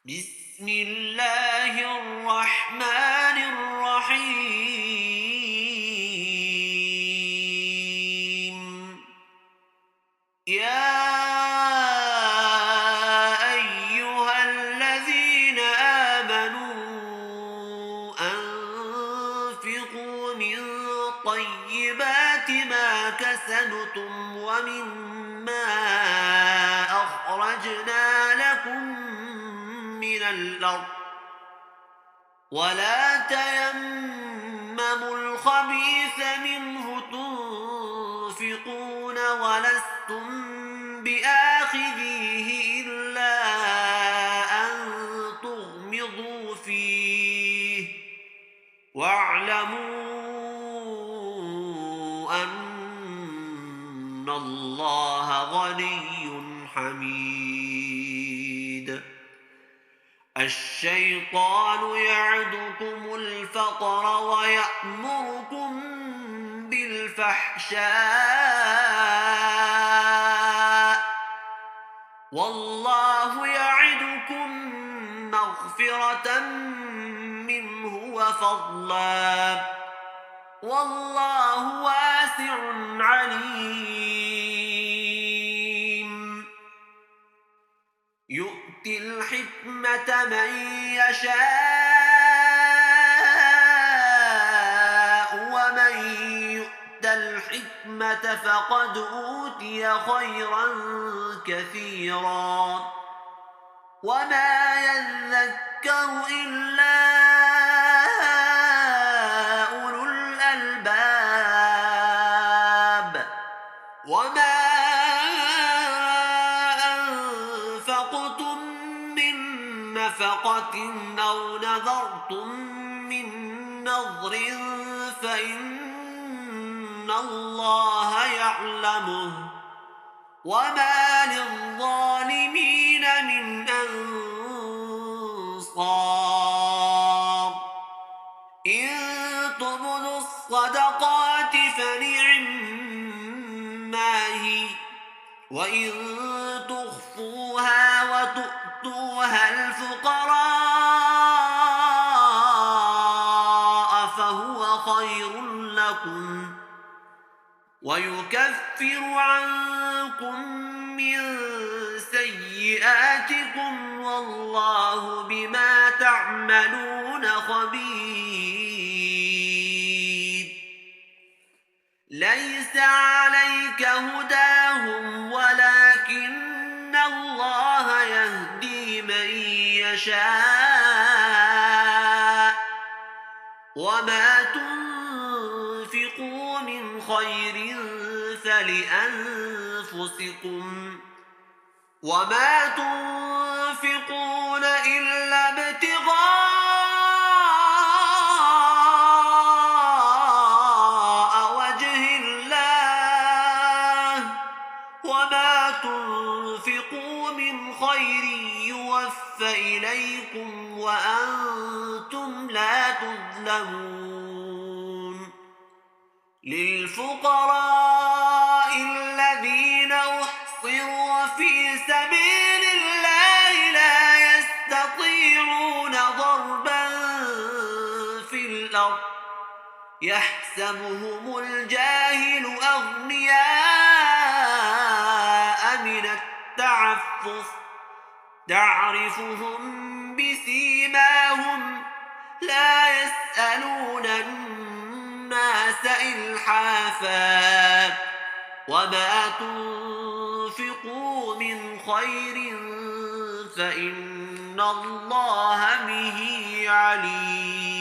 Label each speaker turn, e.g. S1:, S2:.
S1: بسم الله الرحمن الرحيم. يا أيها الذين آمنوا أنفقوا من طيبات ما كسبتم ومما أخرجنا لكم من الأرض ولا تيمموا الخبيث منه تنفقون ولستم بآخذيه إلا أن تغمضوا فيه واعلموا أن الله غني حميد. الشيطان يعدكم الفقر ويأمركم بالفحشاء والله يعدكم مغفرة منه وفضلا والله واسع عليم. يؤتي الحكمة من يشاء ومن يؤت الحكمة فقد أوتي خيرا كثيرا وما يذكر إلا أولو الألباب. وما أنفقتم من نفقة أو نذرتم من نذر فإن الله يعلمه وما للظالمين من أنصار. إن تبدوا الصدقات فنعما هي وإن تخفوها وتؤتوها الفقراء فهو خير لكم ويكفر عنكم من سيئاتكم والله بما تعملون خبير. ليس عليك هداهم ولكن الله يهدي من يشاء وما تنفقوا من خير فلأنفسكم وما تنفقون إلا ابتغاء وجه الله وما تنفقوا من خير يوفى إليكم وأنتم لا تظلمون. للفقراء الذين أحصروا في سبيل الله لا يستطيعون ضربا في الأرض يحسبهم الجاهل أغنياء من التعفف تعرفهم بسيماهم لا يسألون الناس إلحافا وما تنفقوا من خير فإن الله به عليم.